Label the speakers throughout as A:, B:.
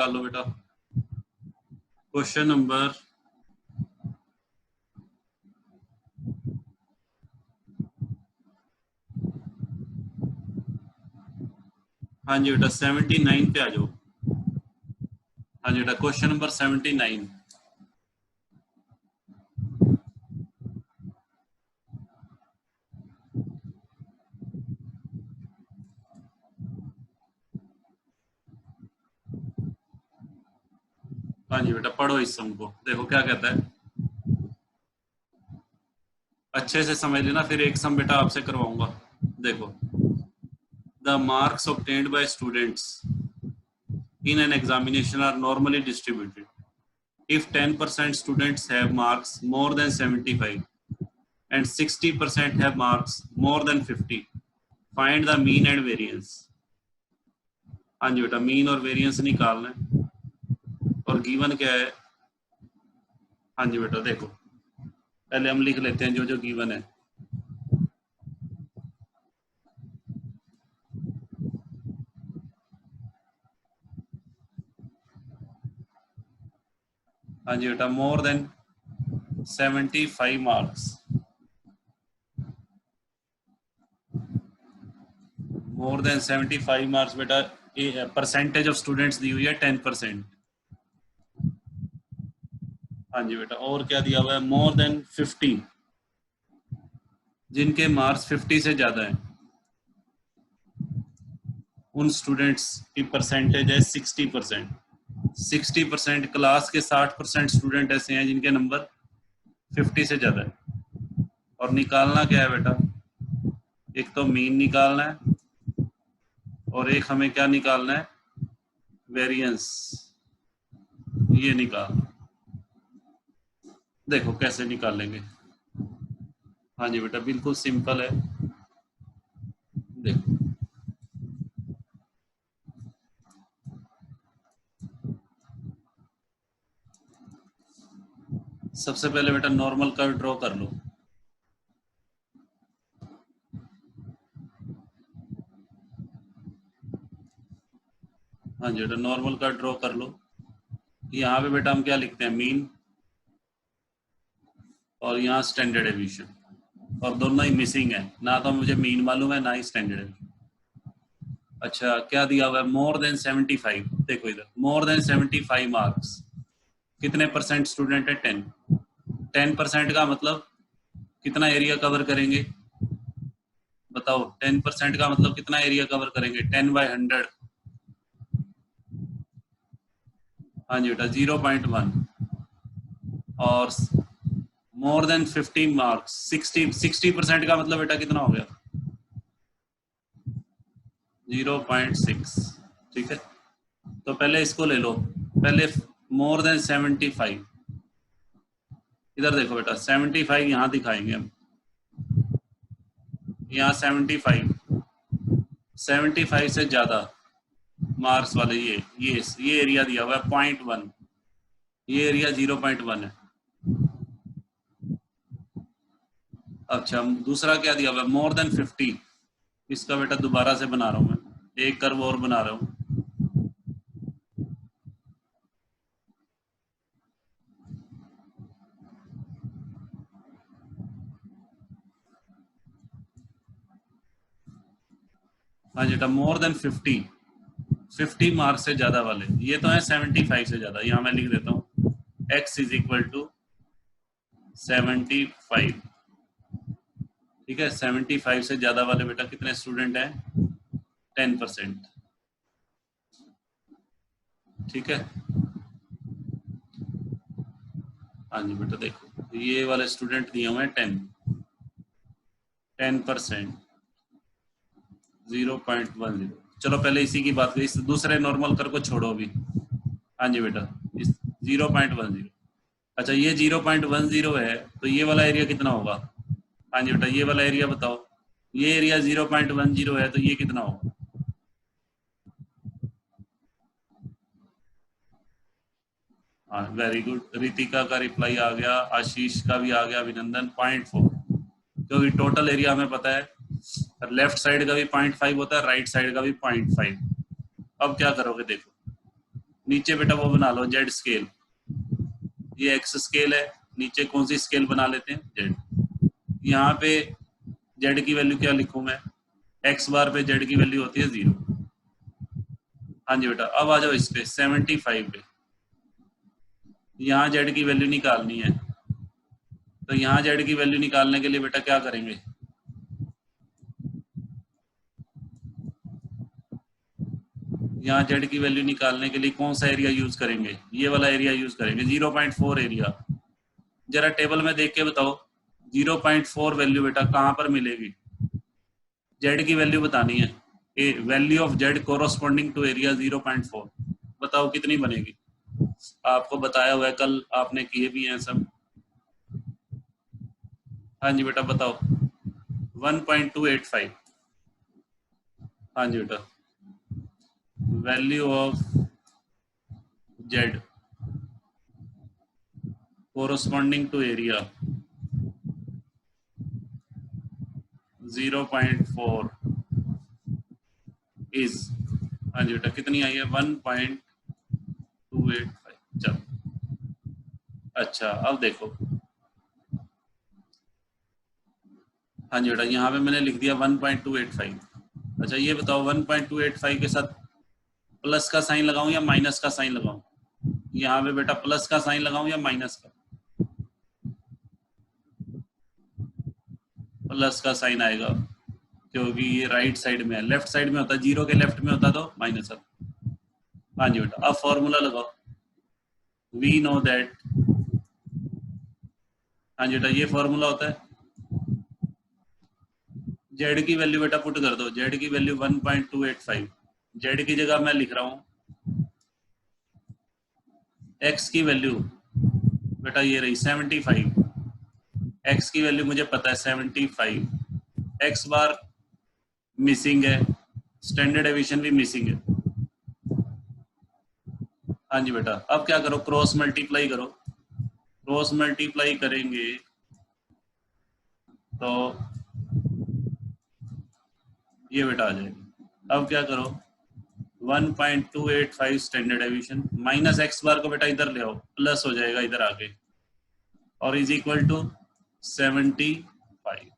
A: लो बेटा question number हाँ जी बेटा 79 पे आ जाओ। हाँ जी बेटा क्वेश्चन नंबर 79। हाँ जी बेटा पढ़ो इस सम को, देखो क्या कहता है, अच्छे से समझ लेना, फिर एक सम बेटा आपसे करवाऊंगा। देखो, the marks obtained by students in an examination are normally distributed. If 10% students have marks more than 75 and 60% have marks more than 50, find the mean and variance. हाँ जी बेटा मीन और वेरिएंस निकालना है, और गिवन क्या है। हाँ जी बेटा देखो, पहले हम लिख लेते हैं जो जो गिवन है। हाँ जी बेटा more than 75 marks, more than 75 marks बेटा, परसेंटेज ऑफ स्टूडेंट्स दी हुई है 10%। हाँ जी बेटा और क्या दिया हुआ है, मोर देन 50, जिनके मार्क्स 50 से ज्यादा है उन स्टूडेंट्स की परसेंटेज है 60%। 60% क्लास के 60% स्टूडेंट ऐसे हैं जिनके नंबर 50 से ज्यादा है। और निकालना क्या है बेटा, एक तो मीन निकालना है और एक हमें क्या निकालना है, वेरिएंस, ये निकालना। देखो कैसे निकालेंगे। हाँ जी बेटा बिल्कुल सिंपल है। देखो सबसे पहले बेटा नॉर्मल कर्व ड्रॉ कर लो। हाँ जी बेटा नॉर्मल कर्व ड्रॉ कर लो। यहाँ पे बेटा हम क्या लिखते हैं, मीन, और यहाँ स्टैंडर्ड एविएशन, और दोनों ही मिसिंग है, ना तो मुझे मीन मालूम है ना ही स्टैंडर्ड एविएशन। अच्छा क्या दिया हुआ है, मोर देन 75। देखो इधर मोर देन 75 मार्क्स, कितने परसेंट स्टूडेंट है, 10। 10% का मतलब कितना एरिया कवर करेंगे बताओ, 10% का मतलब कितना एरिया कवर करेंगे, 10/100। हाँ जी बेटा 0.1। और मोर देन 50 मार्क्स, 60% का मतलब बेटा कितना हो गया, 0.6। ठीक है, तो पहले इसको ले लो, पहले मोर देन 75। इधर देखो बेटा 75 यहाँ दिखाएंगे हम, यहाँ 75 से ज्यादा मार्क्स वाले ये एरिया दिया हुआ है 0.1, ये एरिया 0.1 है। अच्छा दूसरा क्या दिया हुआ है, मोर देन 50। इसका बेटा दोबारा से बना रहा हूं मैं, एक कर्व और बना रहा हूं। हाँ बेटा मोर देन 50 मार्क्स से ज्यादा वाले, ये तो है 75 से ज्यादा, यहाँ मैं लिख देता हूँ x इज इक्वल टू 75। ठीक है, 75 से ज्यादा वाले बेटा कितने स्टूडेंट हैं, 10%। ठीक है, हाँ जी बेटा देखो ये वाले स्टूडेंट दिए हुए हैं 10%, 0.10। चलो पहले इसी की बात करें, इस दूसरे नॉर्मल कर को छोड़ो अभी। हाँ जी बेटा इस 0.10। अच्छा ये 0.10 है, तो ये वाला एरिया कितना होगा, हाँ जी बेटा ये वाला एरिया बताओ, ये एरिया 0.10 है, तो ये कितना होगा, हाँ वेरी गुड, रितिका का रिप्लाई आ गया, आशीष का भी आ गया, अभिनंदन 0.4। क्योंकि टोटल एरिया हमें पता है, लेफ्ट साइड का भी 0.5 होता है, राइट साइड का भी 0.5। अब क्या करोगे देखो, नीचे बेटा वो बना लो जेड स्केल, ये एक्स स्केल है, नीचे कौन सी स्केल बना लेते हैं, जेड। यहाँ पे जेड की वैल्यू क्या लिखूं मैं, एक्स बार पे जेड की वैल्यू होती है 0। हाँ जी बेटा, अब आ जाओ इस पे 75 पे, यहाँ जेड की वैल्यू निकालनी है। तो यहाँ जेड की वैल्यू निकालने के लिए बेटा क्या करेंगे, यहाँ जेड की वैल्यू निकालने के लिए कौन सा एरिया यूज करेंगे, ये वाला एरिया यूज करेंगे, 0.4 एरिया। जरा टेबल में देख के बताओ 0.4 वैल्यू बेटा कहाँ पर मिलेगी, जेड की वैल्यू बतानी है, value of Z corresponding to area 0.4, बताओ कितनी बनेगी। आपको बताया हुआ है, कल आपने किए भी हैं सब। हाँ जी बेटा बताओ, 1.285। हाँ जी बेटा, value of Z corresponding to area 0.4 is, हाँ जी बेटा कितनी आई है, 1.285। चलो अच्छा, अब देखो, हाँ जी बेटा यहाँ पे मैंने लिख दिया 1.285। अच्छा ये बताओ 1.285 के साथ प्लस का साइन लगाऊं या माइनस का साइन लगाऊं, यहाँ पे बेटा प्लस का साइन लगाऊं या माइनस का, प्लस का साइन आएगा क्योंकि ये राइट साइड में है, लेफ्ट साइड में होता, जीरो के लेफ्ट में होता तो माइनस होता। हाँ जी बेटा, अब फॉर्मूला लगाओ, वी नो दैट, हाँ जी बेटा ये फॉर्मूला होता है, जेड की वैल्यू बेटा पुट कर दो, जेड की वैल्यू 1.285, जेड की जगह मैं लिख रहा हूँ एक्स की वैल्यू बेटा ये रही 75, एक्स की वैल्यू मुझे पता है 75, एक्स बार मिसिंग है, स्टैंडर्ड डेविएशन भी मिसिंग है। हाँ जी बेटा, अब क्या करो, क्रॉस मल्टीप्लाई करो, क्रॉस मल्टीप्लाई करेंगे तो ये बेटा आ जाएगा। अब क्या करो, 1.285 standard deviation minus X bar को बेटा इधर ले आओ, प्लस हो जाएगा इधर आके, और इज इक्वल टू 75।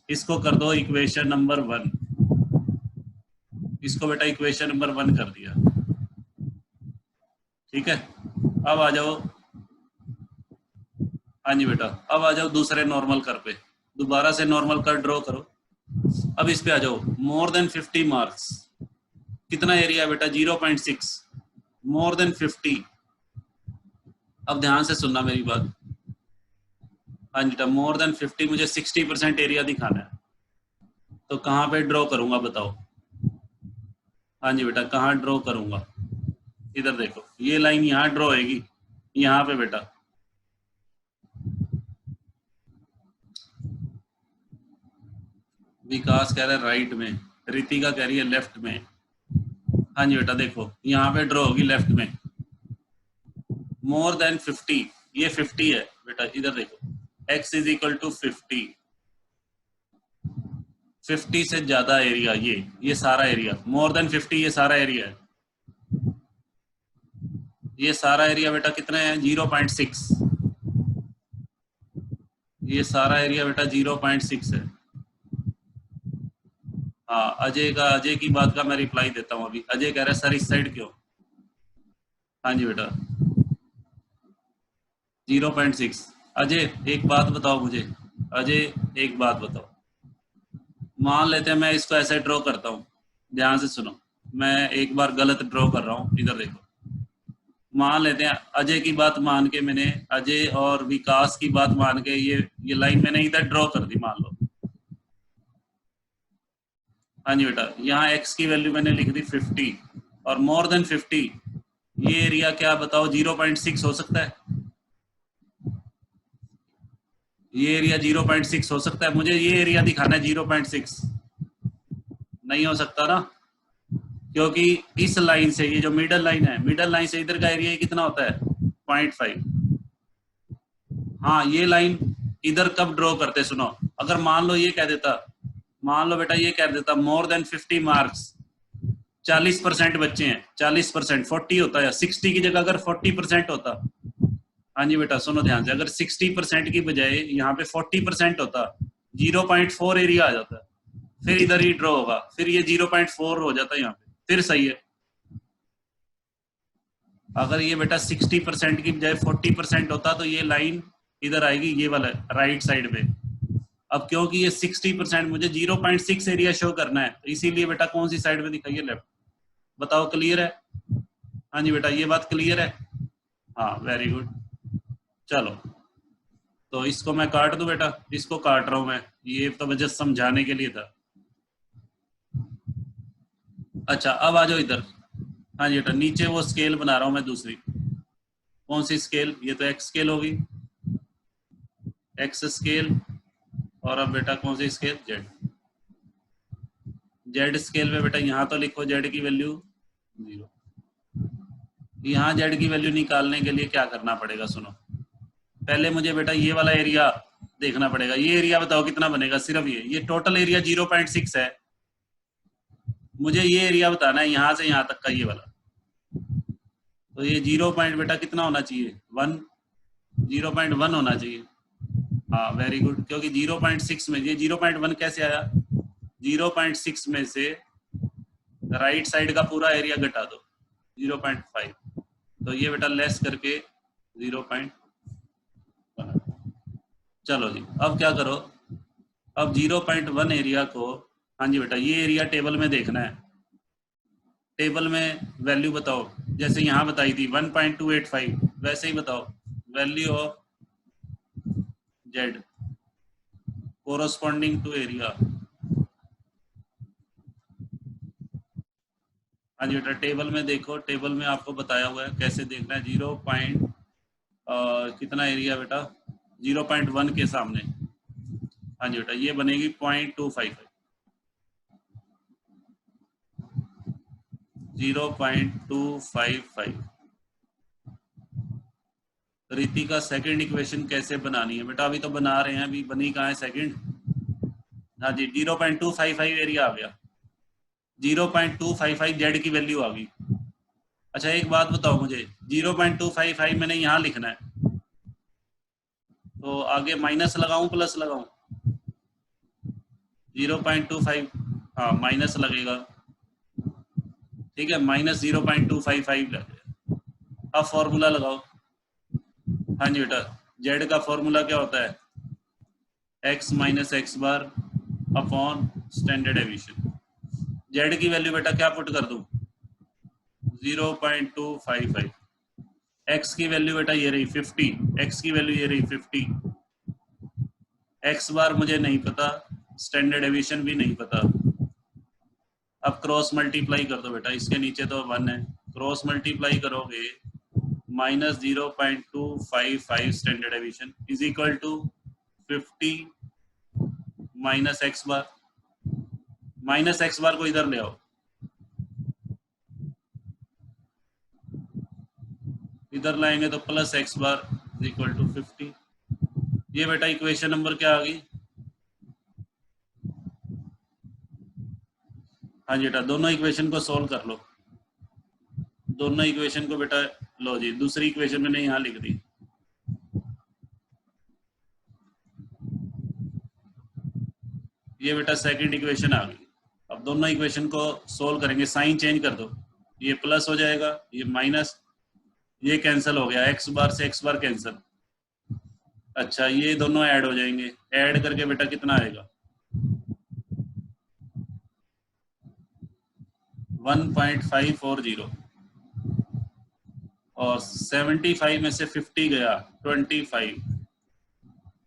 A: इसको कर दो इक्वेशन नंबर 1, इसको बेटा इक्वेशन नंबर 1 कर दिया, ठीक है। अब आ जाओ, हाँ जी बेटा, अब आ जाओ दूसरे नॉर्मल कर पे, दोबारा से नॉर्मल कर ड्रॉ करो। अब इस पे आ जाओ, मोर देन 50 मार्क्स, कितना एरिया है बेटा, 0.6, मोर देन 50। अब ध्यान से सुनना मेरी बात, हाँ जी बेटा, मोर देन 50 मुझे 60% एरिया दिखाना है, तो कहाँ पे ड्रॉ करूंगा बताओ। हाँ जी बेटा, कहाँ ड्रॉ करूंगा, इधर देखो, ये लाइन यहाँ ड्रॉ होगी, यहाँ पे बेटा, विकास कह रहा है राइट में, रितिका कह रही है लेफ्ट में। हाँ जी बेटा देखो, यहाँ पे ड्रॉ होगी लेफ्ट में, मोर देन 50, ये 50 है बेटा, इधर देखो, x इज इक्वल टू 50, 50 से ज्यादा एरिया, ये सारा एरिया, मोर देन 50 ये सारा एरिया है, ये सारा एरिया बेटा कितना है, 0.6, ये सारा एरिया बेटा 0.6 है। हाँ अजय की बात का मैं रिप्लाई देता हूँ अभी, अजय कह रहा है सर इस साइड क्यों। हाँ जी बेटा 0.6। अजय एक बात बताओ मुझे, अजय एक बात बताओ, मान लेते हैं मैं इसको ऐसे ड्रॉ करता हूँ, ध्यान से सुनो, मैं एक बार गलत ड्रॉ कर रहा हूँ, इधर देखो, मान लेते हैं अजय की बात मान के, मैंने अजय और विकास की बात मान के ये लाइन मैंने इधर ड्रॉ कर दी, मान लो। हाँ जी बेटा, यहाँ x की वैल्यू मैंने लिख दी 50, और मोर देन 50, ये एरिया क्या बताओ, 0.6 हो सकता है, ये एरिया 0.6 हो सकता है, मुझे ये एरिया दिखाना है 0.6, नहीं हो सकता ना, क्योंकि इस लाइन से, ये जो मिडल लाइन है, मिडल लाइन से इधर का एरिया कितना होता है, 0.5। हाँ ये लाइन इधर कब ड्रॉ करते, सुनो, अगर मान लो ये कह देता, मान लो बेटा ये कह देता मोर देन 50 मार्क्स, 40% बच्चे हैं, 40%, 40 होता है, 60 की जगह अगर 40% होता, हाँ जी बेटा सुनो ध्यान से, अगर 60% की बजाय यहाँ पे 40% होता, 0.4 एरिया आ जाता, फिर इधर ही ड्रॉ होगा, फिर ये 0.4 हो जाता यहाँ पे, फिर सही है। अगर ये बेटा 60% की बजाय 40% होता तो ये लाइन इधर आएगी, ये वाला राइट साइड पे। अब क्योंकि ये 60% मुझे 0.6 एरिया शो करना है, तो इसीलिए बेटा कौन सी साइड में दिखाई है, लेफ्ट। बताओ क्लियर है? हाँ जी बेटा ये बात क्लियर है? हाँ वेरी गुड। चलो तो इसको मैं काट दूं बेटा, इसको काट रहा हूं मैं, ये तो वजह समझाने के लिए था। अच्छा अब आ जाओ इधर। हाँ जी बेटा नीचे वो स्केल बना रहा हूं मैं दूसरी। कौन सी स्केल? ये तो एक्स स्केल होगी, एक्स स्केल। और अब बेटा कौन सी स्केल? जेड। जेड स्केल में बेटा यहाँ तो लिखो जेड की वैल्यू 0। यहाँ जेड की वैल्यू निकालने के लिए क्या करना पड़ेगा, सुनो। पहले मुझे बेटा ये वाला एरिया देखना पड़ेगा, ये एरिया बताओ कितना बनेगा, सिर्फ ये टोटल एरिया 0.6 है, मुझे ये एरिया बताना है यहाँ से यहाँ तक का, ये वाला। तो ये 0 पॉइंट बेटा कितना होना चाहिए, 1, 0.1 होना चाहिए। हाँ वेरी गुड, क्योंकि 0.6 में ये 0.1 कैसे आया, 0.6 में से राइट साइड का पूरा एरिया घटा दो 0.5, तो ये बेटा लेस करके 0.1। चलो जी अब क्या करो, अब 0.1 एरिया को, हाँ जी बेटा ये एरिया टेबल में देखना है, टेबल में वैल्यू बताओ, जैसे यहाँ बताई थी 1.285, वैसे ही बताओ value of Z corresponding to area. हाँ जी बेटा टेबल में देखो, टेबल में आपको बताया हुआ है कैसे देखना है, 0 पॉइंट कितना एरिया बेटा, 0.1 के सामने। हाँ जी बेटा ये बनेगी 0.255, 0.255। रीति का सेकंड इक्वेशन कैसे बनानी है बेटा, अभी तो बना रहे हैं, अभी बनी कहाँ है सेकंड। हाँ जी 0.255 एरिया आ गया, 0.255 जेड की वैल्यू आ गई। अच्छा एक बात बताओ मुझे, 0.255 मैंने यहाँ लिखना है, तो आगे माइनस लगाऊं प्लस लगाऊं? 0.25, हाँ माइनस लगेगा, ठीक है, -0.255 लगेगा। अब फॉर्मूला लगाओ। हाँ जी बेटा जेड का फॉर्मूला क्या होता है, x minus X bar upon standard aviation. Z की वैल्यू बेटा क्या पुट कर दूं, 0.255। x की वैल्यू बेटा ये रही 50, x की वैल्यू ये रही 50, एक्स बार मुझे नहीं पता, स्टैंडर्ड एविएशन भी नहीं पता। अब क्रॉस मल्टीप्लाई कर दो बेटा, इसके नीचे तो 1 है, क्रॉस मल्टीप्लाई करोगे -0.255 standard deviation is equal to 50 minus X bar, minus X bar को इधर ले आओ, इधर लाएंगे तो plus X bar is equal to 50। ये बेटा इक्वेशन नंबर क्या आ गई? हाँ जी बेटा दोनों इक्वेशन को सोल्व कर लो, दोनों इक्वेशन को बेटा लो जी, दूसरी इक्वेशन मैंने यहाँ लिख दी, ये बेटा सेकंड इक्वेशन आ गई। अब दोनों इक्वेशन को सोल्व करेंगे, साइन चेंज कर दो, ये प्लस हो जाएगा, ये माइनस, ये कैंसिल हो गया, एक्स बार से एक्स बार कैंसिल। अच्छा ये दोनों ऐड हो जाएंगे, ऐड करके बेटा कितना आएगा, 1.540, और 75 में से 50 गया 25,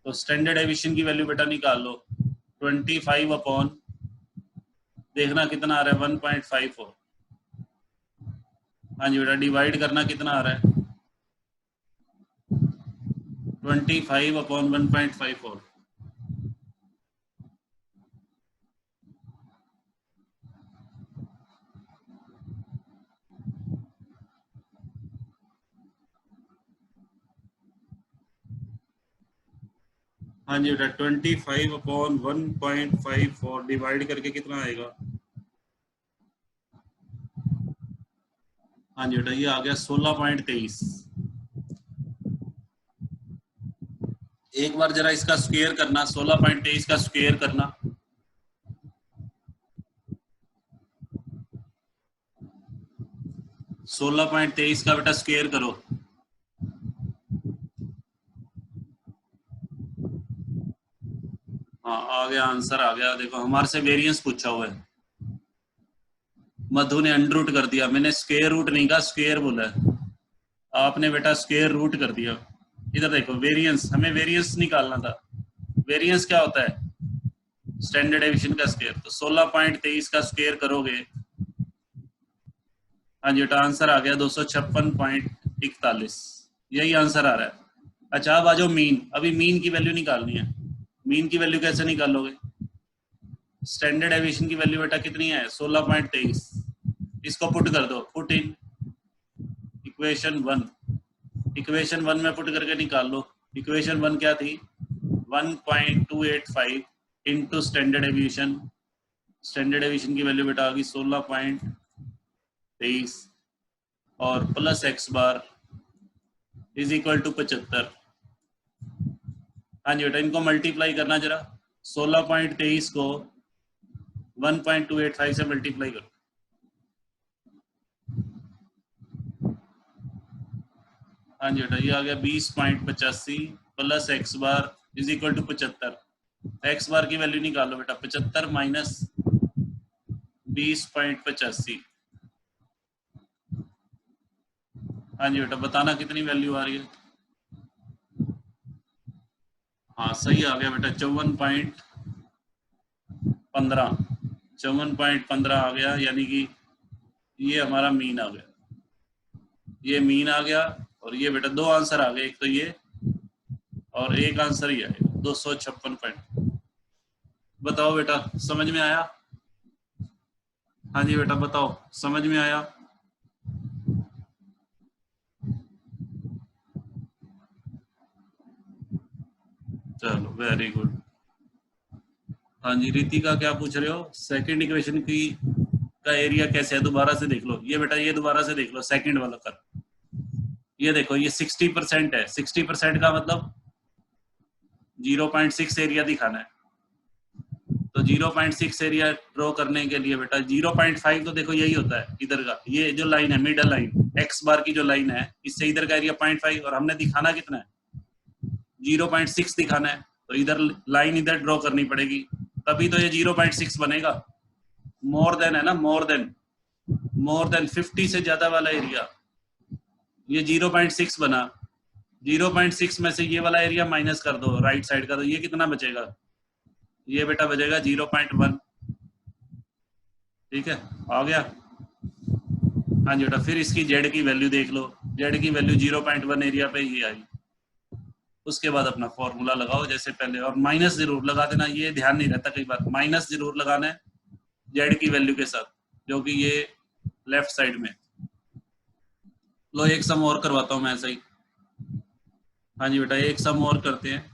A: तो स्टैंडर्ड एविएशन की वैल्यू बेटा निकाल लो, 25 अपॉन, देखना कितना आ रहा है 1.54। हाँ जी बेटा डिवाइड करना कितना आ रहा है, 25 अपॉन 1.54। हाँ जी बेटा 25 अपॉन 1.54 डिवाइड करके कितना आएगा, हाँ जी बेटा, ये आ गया 16.23। एक बार जरा इसका स्क्वायर करना, 16.23 का स्क्वायर करना। 16.23 का बेटा स्क्वायर करो। हाँ आ गया, आंसर आ गया। देखो हमारे से वेरिएंस पूछा हुआ है, मधु ने अंडर रूट कर दिया, मैंने स्क्वायर रूट नहीं कहा, स्क्वायर बोला है, आपने बेटा स्क्वायर रूट कर दिया। इधर देखो वेरिएंस, हमें वेरिएंस निकालना था। वेरिएंस क्या होता है? स्टैंडर्ड डेविएशन का स्क्वायर। तो 16.23 का स्क्वायर करोगे, हाँ जी बेटा आंसर आ गया 256.41। यही आंसर आ रहा है। अच्छा अब आ जाओ मीन। अभी मीन की वैल्यू निकालनी है। मीन की वैल्यू कैसे निकालोगे? स्टैंडर्ड डेविएशन की वैल्यू बेटा कितनी है? 16.23। इसको पुट कर दो, पुट इन इक्वेशन 1। इक्वेशन 1 में पुट करके निकाल लो। इक्वेशन 1 क्या थी? 1.285 into standard deviation. Standard deviation की वैल्यू बेटा आ गई 16.23 और plus X bar is equal to 75। हाँ जी बेटा इनको मल्टीप्लाई करना जरा। 16.23 को 1.285 से मल्टीप्लाई करो। हाँ जी बेटा ये आ गया 20.85 plus X bar is equal to 75। X bar की वैल्यू निकालो बेटा, 75 माइनस 20.85। हाँ जी बेटा बताना कितनी वैल्यू आ रही है? हाँ सही आ गया बेटा, 54.15। 54.15 आ गया, यानी कि ये हमारा मीन आ गया। ये मीन आ गया और ये बेटा दो आंसर आ गए, एक तो ये और एक आंसर ही आएगा 256 बताओ बेटा समझ में आया? हाँ जी बेटा बताओ समझ में आया? चलो वेरी गुड। हाँ जी रितिका क्या पूछ रहे हो? सेकंड इक्वेशन की का एरिया कैसे है दोबारा से देख लो। ये बेटा ये दोबारा से देख लो, सेकंड वाला कर। ये देखो ये 60% है। 60% का मतलब 0.6 एरिया दिखाना है। तो 0.6 एरिया ड्रॉ करने के लिए बेटा 0.5 तो देखो यही होता है इधर का, ये जो लाइन है मिडल लाइन एक्स बार की जो लाइन है, इससे इधर का एरिया 0.5 और हमने दिखाना कितना है? 0.6 दिखाना है। तो इधर लाइन इधर ड्रॉ करनी पड़ेगी, तभी तो ये 0.6 बनेगा। मोर देन है ना, मोर देन 50 से ज्यादा वाला एरिया, ये 0.6 बना। 0.6 में से ये वाला एरिया माइनस कर दो राइट साइड का, तो ये कितना बचेगा? ये बेटा बचेगा 0.1। ठीक है आ गया। हाँ जी बेटा फिर इसकी जेड की वैल्यू देख लो। जेड की वैल्यू 0.1 एरिया पे ही आई। उसके बाद अपना फॉर्मूला लगाओ जैसे पहले, और माइनस जरूर लगा देना, ये ध्यान नहीं रहता कई बार, माइनस जरूर लगाना है जेड की वैल्यू के साथ, जो कि ये लेफ्ट साइड में। लो एक सम और करवाता हूँ मैं ऐसा ही। हाँ जी बेटा एक सम और करते हैं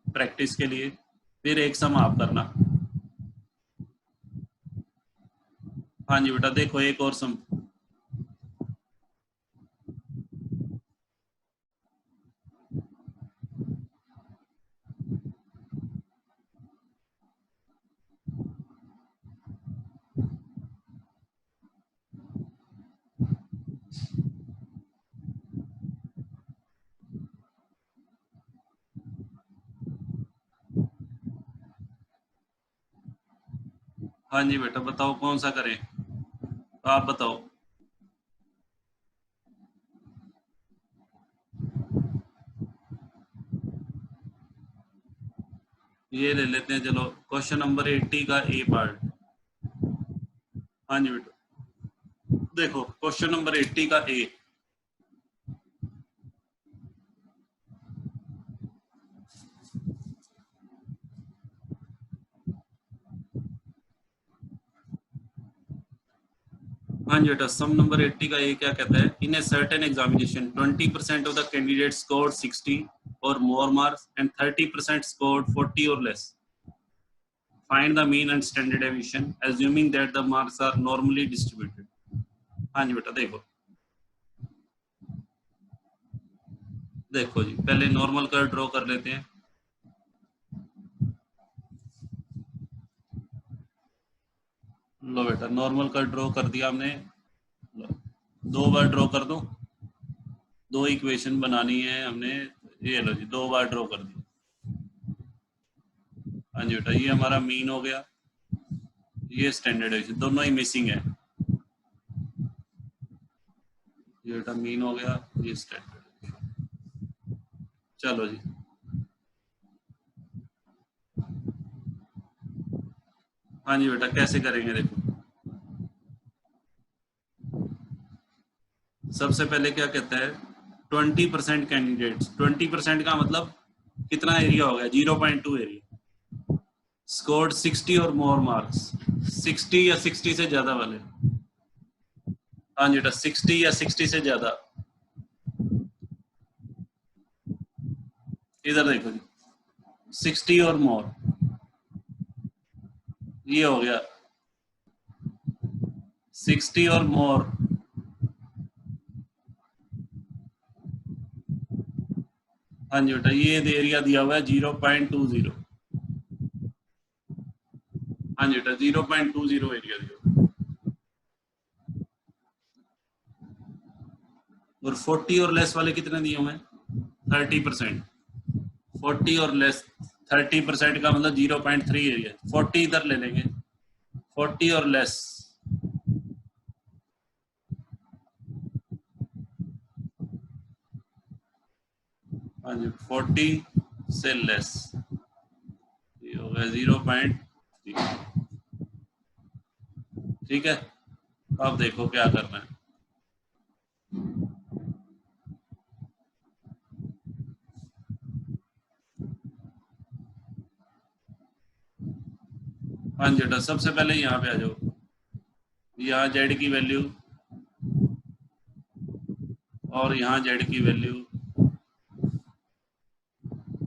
A: प्रैक्टिस के लिए, फिर एक सम आप करना। हाँ जी बेटा देखो एक और सम। हाँ जी बेटा बताओ कौन सा करें, तो आप बताओ। ये ले लेते हैं चलो, क्वेश्चन नंबर 80 का ए पार्ट। हाँ जी बेटा देखो क्वेश्चन नंबर 80 का ए। हाँ जी बेटा सम नंबर 80 का ये क्या कहता है? In a certain examination 20% of the candidate scored 60 और मोर मार्क्स एंड 30% स्कोर्ड 40 और less. Find the mean and standard deviation assuming that the marks are normally distributed। हाँ जी बेटा देखो देखो जी, पहले नॉर्मल कर्व ड्रॉ कर लेते हैं। लो बेटा, नॉर्मल कर्व ड्रॉ कर दिया हमने। दो बार ड्रॉ कर दो, दो इक्वेशन बनानी है हमने। ये लो जी, दो बार ड्रॉ कर दी। हाँ जी बेटा, ये हमारा मीन हो गया, ये स्टैंडर्ड डेविएशन, दोनों ही मिसिंग है। ये बेटा मीन हो गया, ये स्टैंडर्ड डेविएशन। चलो जी, हाँ जी बेटा, कैसे करेंगे देखो। सबसे पहले क्या कहता है, 20% कैंडिडेट्स। 20% का मतलब कितना एरिया हो गया, 0.2 एरिया। स्कोर्ड 60 और मोर मार्क्स, 60 या 60 से ज्यादा वाले। हाँ जी बेटा, 60 या 60 से ज्यादा। इधर देखो जी, 60 और मोर, ये हो गया 60 और मोर। हाँ जी बेटा, ये एरिया दिया हुआ है 0.20। हाँ जी बेटा, 0.20 एरिया दिया हुआ है। और 40 और लेस वाले कितने दिए हुए हैं, 30%। 40 और लेस, 30% का मतलब 0.3 एरिया। 40 इधर ले लेंगे, 40 और लेस। हाँ जी, 40 से लेस, ये हो गया 0.3। ठीक है, अब देखो क्या करना है। हाँ जी बेटा, सबसे पहले यहाँ पे आ जाओ। यहाँ जेड की वैल्यू और यहाँ जेड की वैल्यू,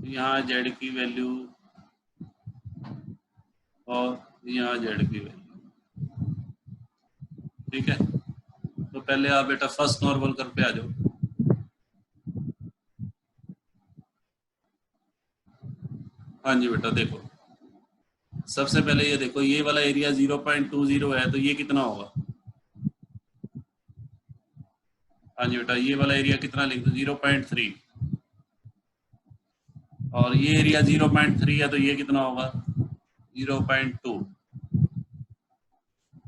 A: यहाँ जेड की वैल्यू और यहाँ जेड की वैल्यू। ठीक है, तो पहले आप बेटा फर्स्ट नॉर्मल कर्व पे आ जाओ। हाँ जी बेटा, देखो सबसे पहले ये देखो, ये वाला एरिया 0.20 है, तो ये कितना होगा। हाँ जी बेटा, ये वाला एरिया कितना लिख दो, 0.3। और ये एरिया 0.3 है, तो ये कितना होगा, 0.2।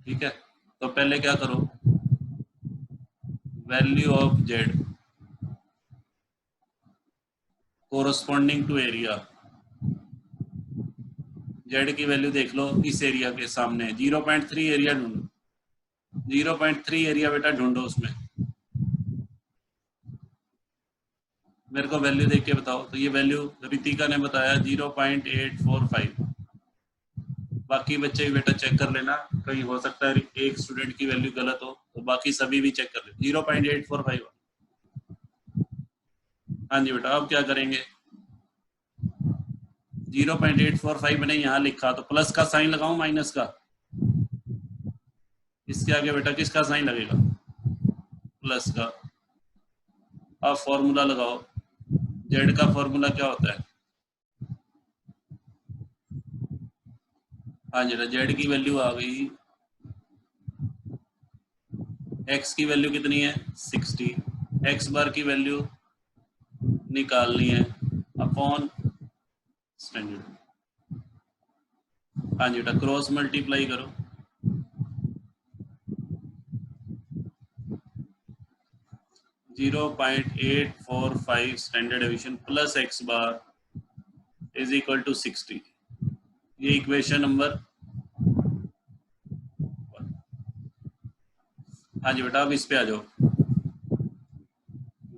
A: ठीक है, तो पहले क्या करो, value of Z corresponding to area. Z की वैल्यू देख लो इस एरिया के सामने, 0.3 एरिया ढूंढो। 0.3 एरिया बेटा ढूंढो उसमें। मेरे को वैल्यू देख के बताओ। तो ये वैल्यू रितिका ने बताया 0.845। बाकी बच्चे भी बेटा चेक कर लेना, कहीं हो सकता है एक स्टूडेंट की वैल्यू गलत हो, तो बाकी सभी भी चेक कर ले। 0.845। हाँ जी बेटा, अब क्या करेंगे, 0.845 मैंने यहाँ लिखा, तो प्लस का साइन लगाऊं माइनस का, इसके आगे बेटा किसका साइन लगेगा, प्लस का। अब फॉर्मूला लगाओ, जेड का फॉर्मूला क्या होता है। हाँ जी, जेड की वैल्यू आ गई, एक्स की वैल्यू कितनी है 60, एक्स बार की वैल्यू निकालनी है अपॉन स्टैंडर्ड। हाँ जी बेटा, क्रॉस मल्टीप्लाई करो, 0.845 standard deviation plus X bar is equal to 60। ये इक्वेशन नंबर। हाँ जी बेटा, अब इस पे आ जाओ,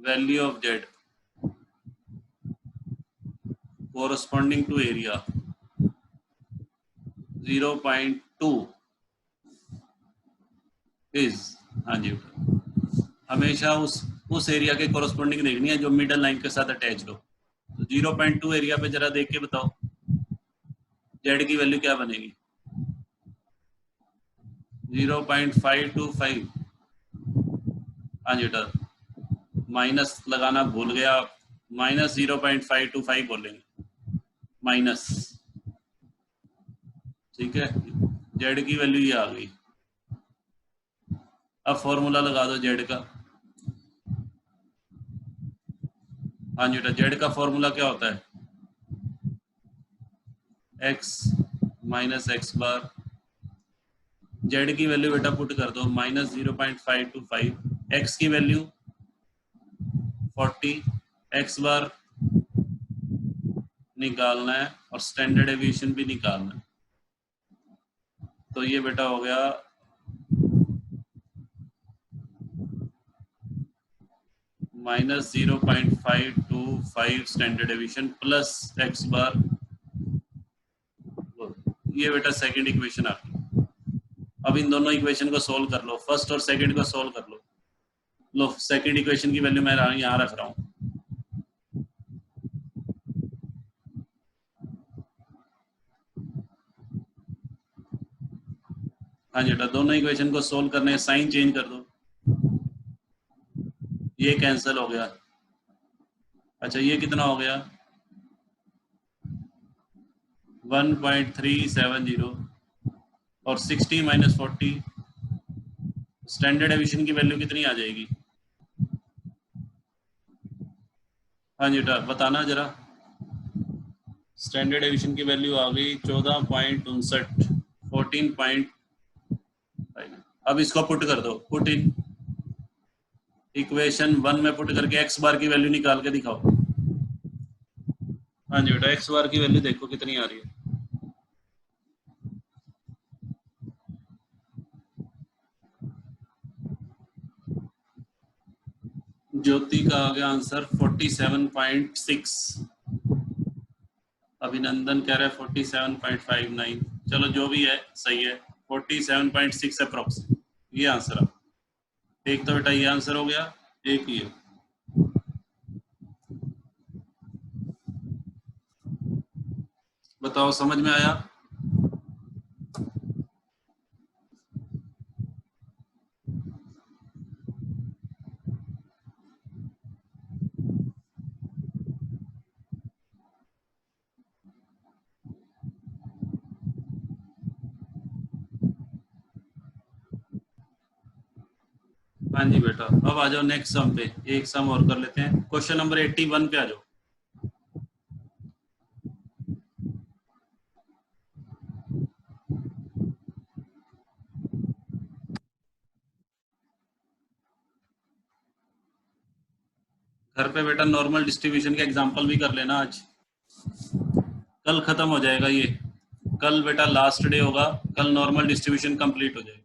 A: value of Z corresponding to area 0.2 is. हाँ जी बेटा, हमेशा उस एरिया के कोरस्पॉन्डिंग देखनी है जो मिडल लाइन के साथ अटैच हो। तो 0.2 एरिया पे जरा देख के बताओ जेड की वैल्यू क्या बनेगी, 0.525। हाँ जी बेटा, माइनस लगाना भूल गया, -0.525 बोलेंगे, माइनस, ठीक है। जेड की वैल्यू ये आ गई। अब फॉर्मूला लगा दो जेड का। हाँ जी बेटा, जेड का फॉर्मूला क्या होता है? x माइनस एक्स बार। जेड की वैल्यू बेटा पुट कर दो -0.525, एक्स की वैल्यू 40, एक्स बार निकालना है और स्टैंडर्ड एविएशन भी निकालना है। तो ये बेटा हो गया -0.525 स्टैंडर्ड एविएशन प्लस एक्स बार। ये बेटा सेकंड इक्वेशन आ गई। अब इन दोनों इक्वेशन को सोल्व कर लो, फर्स्ट और सेकंड को सोल्व कर लो। लो सेकंड इक्वेशन की वैल्यू मैं यहाँ रख रहा हूँ। हाँ जी बेटा, दोनों इक्वेशन को सोल्व करने साइन चेंज कर दो, ये कैंसिल हो गया। अच्छा ये कितना हो गया? 1.370 और 60 माइनस 40, स्टैंडर्ड एविएशन की वैल्यू कितनी आ जाएगी? हाँ जी बेटा बताना जरा। स्टैंडर्ड एविएशन की वैल्यू आ गई 14.59, 14.5। अब इसको पुट कर दो, पुट इन इक्वेशन 1 में पुट करके एक्स बार की वैल्यू निकाल के दिखाओ। हाँ जी बेटा, एक्स बार की वैल्यू देखो कितनी आ रही है। ज्योति का आ गया आंसर 47.6, अभिनंदन कह रहा है 47.59। चलो जो भी है सही है, 47.6 अप्रोक्स ये आंसर है। एक तो बेटा ये आंसर हो गया, एक ये। बताओ समझ में आया? हाँ जी बेटा, अब आ जाओ नेक्स्ट सम पे, एक सम और कर लेते हैं। क्वेश्चन नंबर 81 पे आ जाओ। घर पे बेटा नॉर्मल डिस्ट्रीब्यूशन के एग्जांपल भी कर लेना आज, कल खत्म हो जाएगा ये। कल बेटा लास्ट डे होगा, कल नॉर्मल डिस्ट्रीब्यूशन कंप्लीट हो जाएगा।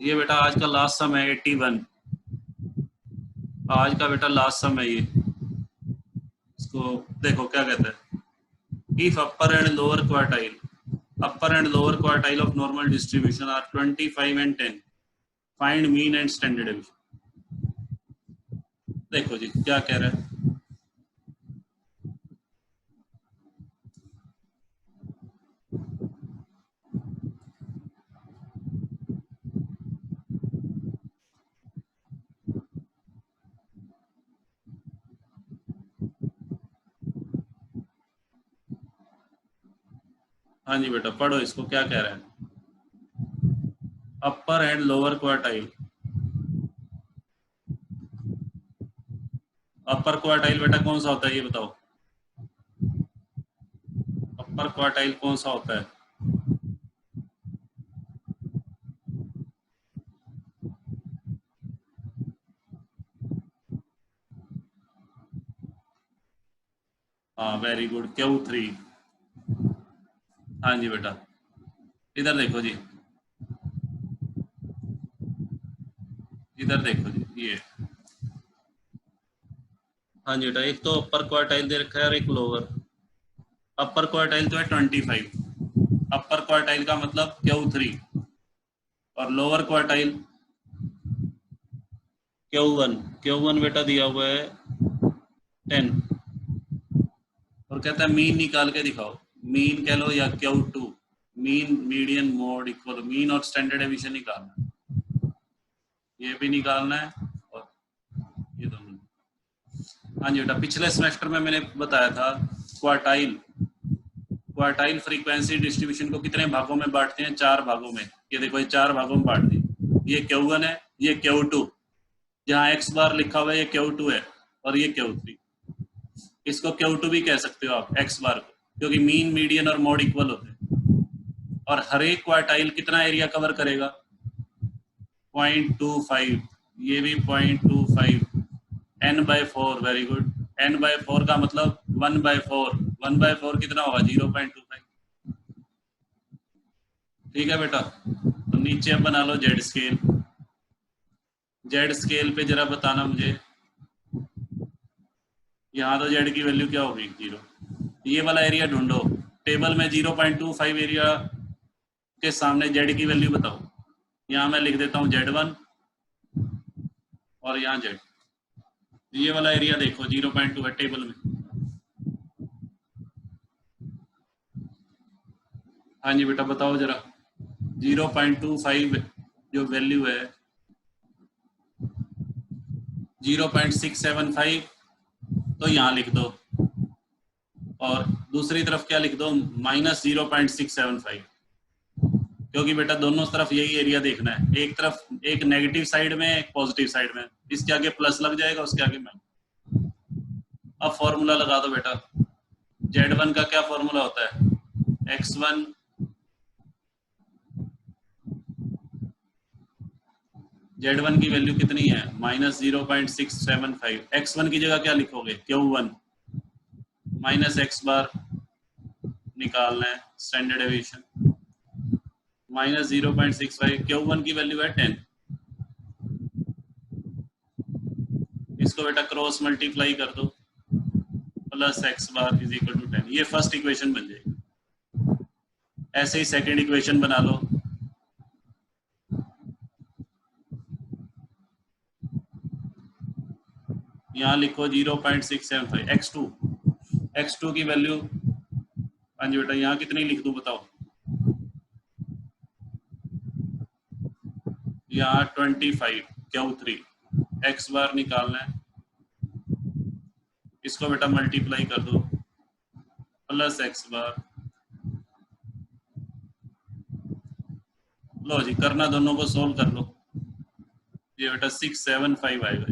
A: ये बेटा आज का लास्ट सम है 81, आज का बेटा लास्ट सम है ये। इसको देखो क्या कहता है, if upper and lower quartile of normal distribution are 25 and 10, find mean and standard deviation. देखो जी क्या कह रहा है। हाँ जी बेटा पढ़ो इसको, क्या कह रहा है। Upper and lower quartile, upper quartile बेटा कौन सा होता है ये बताओ, अपर क्वार्टाइल कौन सा होता है? हाँ वेरी गुड, Q3। हाँ जी बेटा, इधर देखो जी, इधर देखो जी ये। हाँ जी बेटा, एक तो अपर क्वार्टाइल दे रखा है और एक लोअर। अपर क्वार्टाइल तो है 25, अपर क्वार्टाइल का मतलब Q3, और लोअर क्वार्टाइल Q1, Q1 बेटा दिया हुआ है 10, और कहता है मीन निकाल के दिखाओ। मीन कह लो या Q2, mean median mode equal, mean और स्टैंडर्ड एविएशन निकालना है, ये भी निकालना है और ये दोनों। हाँ जी बेटा, पिछले सेमेस्टर में मैंने बताया था क्वार्टाइल फ्रीक्वेंसी डिस्ट्रीब्यूशन को कितने भागों में बांटते हैं? 4 भागों में। ये देखो, ये 4 भागों में बांट दी। ये Q1 है, ये Q2, जहाँ x बार लिखा हुआ है ये Q2 है, और ये Q3। इसको Q2 भी कह सकते हो आप x बार को, क्योंकि मीन, मीडियन और मोड इक्वल होते हैं। और हर एक क्वार्टाइल कितना एरिया कवर करेगा? 0.25। ये भी 0.25। n/4, very good. n/4 का मतलब 1/4। 1/4 कितना होगा? 0.25। ठीक है बेटा। तो नीचे अब बना लो जेड स्केल। जेड स्केल पे जरा बताना मुझे, यहाँ तो जेड की वैल्यू क्या होगी? 0। ये वाला एरिया ढूंढो टेबल में। 0.25 एरिया के सामने जेड की वैल्यू बताओ। यहाँ मैं लिख देता हूँ Z1 और यहाँ Z। ये वाला एरिया देखो 0.2 है टेबल में। हाँ जी बेटा, बताओ जरा। 0.25 जो वैल्यू है, 0.675 तो यहाँ लिख दो, और दूसरी तरफ क्या लिख दो? -0.675, क्योंकि बेटा दोनों तरफ यही एरिया देखना है। एक तरफ, एक नेगेटिव साइड में, एक पॉजिटिव साइड में। इसके आगे प्लस लग जाएगा, उसके आगे माइनस। अब फॉर्मूला लगा दो बेटा। Z1 का क्या फॉर्मूला होता है? x1 Z1 की वैल्यू कितनी है? -0.675। x1 की जगह क्या लिखोगे? Q1 माइनस x बार निकालना है, स्टैंडर्ड डेविएशन। -0.65। Q1 की वैल्यू है 10। इसको बेटा क्रॉस मल्टीप्लाई कर दो, plus x bar is equal to 10। ये फर्स्ट इक्वेशन बन जाएगी। ऐसे ही सेकंड इक्वेशन बना लो। यहाँ लिखो 0.675। x2 की वैल्यू, हाँ जी बेटा, यहाँ कितनी लिख दूं बताओ? यहाँ 25। Q3 x बार निकालना है, इसको बेटा मल्टीप्लाई कर दो, प्लस x बार। लो जी, करना दोनों को सोल्व कर लो। ये बेटा 675 आएगा।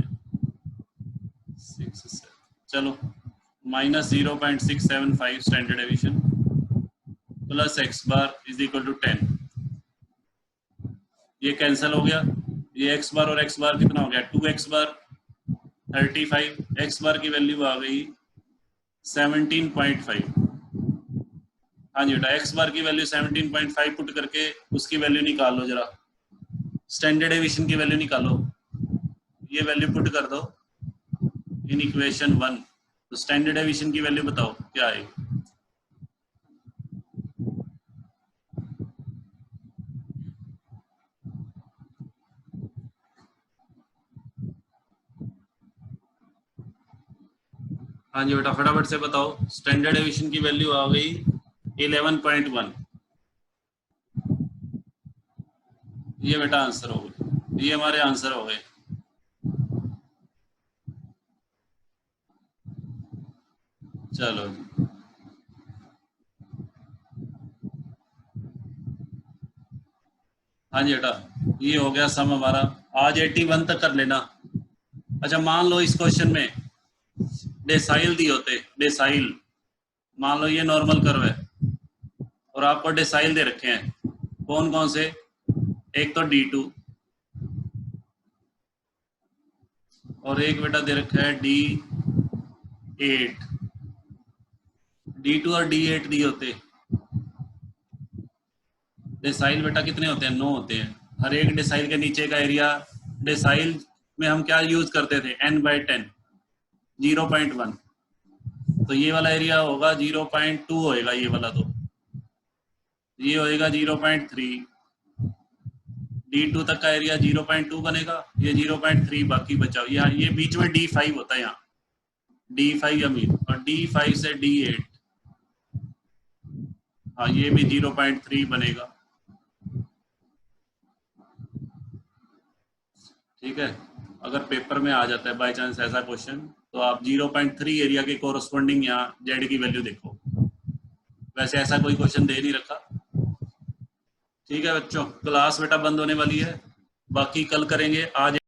A: 6 चलो, -0.675 standard deviation plus x bar is equal to 10। ये कैंसिल हो गया। ये x बार और x बार कितना हो गया? 2x बार 35। x बार की वैल्यू आ गई 17.5। हाँ जी बेटा, x बार की वैल्यू 17.5 पुट करके उसकी वैल्यू निकालो जरा। स्टैंडर्ड डेविएशन की वैल्यू निकालो। ये वैल्यू पुट कर दो इन इक्वेशन 1। तो स्टैंडर्ड डेविएशन की वैल्यू बताओ क्या आएगी? हाँ जी बेटा, फटाफट से बताओ। स्टैंडर्ड डेविएशन की वैल्यू आ गई 11.1। ये बेटा आंसर हो गए, ये हमारे आंसर हो गए। चलो जी, हाँ जी बेटा, ये हो गया सम हमारा। आज 81 तक कर लेना। अच्छा, मान लो इस क्वेश्चन में डेसाइल दी होते, डेसाइल, मान लो ये नॉर्मल कर्व है और आपको डेसाइल दे रखे हैं। कौन कौन से? एक तो D2 और एक बेटा दे रखा है D8। D2 और D8 दिए होते। डेसाइल बेटा कितने होते हैं? 9 होते हैं। हर एक डेसाइल के नीचे का एरिया, डेसाइल में हम क्या यूज करते थे? n/10, 0.1। तो ये वाला एरिया होगा 0.2 होएगा। ये वाला तो ये होएगा 0.3। D2 तक का एरिया 0.2 बनेगा, ये 0.3 बाकी बचा। यहाँ ये बीच में D5 होता है, यहाँ D5 अमीर, और D5 से D8, हाँ ये भी 0.3 बनेगा। ठीक है। अगर पेपर में आ जाता है बाय चांस ऐसा क्वेश्चन, तो आप 0.3 एरिया के कोरस्पोंडिंग या जेड की वैल्यू देखो। वैसे ऐसा कोई क्वेश्चन दे नहीं रखा। ठीक है बच्चों, क्लास बेटा बंद होने वाली है, बाकी कल करेंगे। आज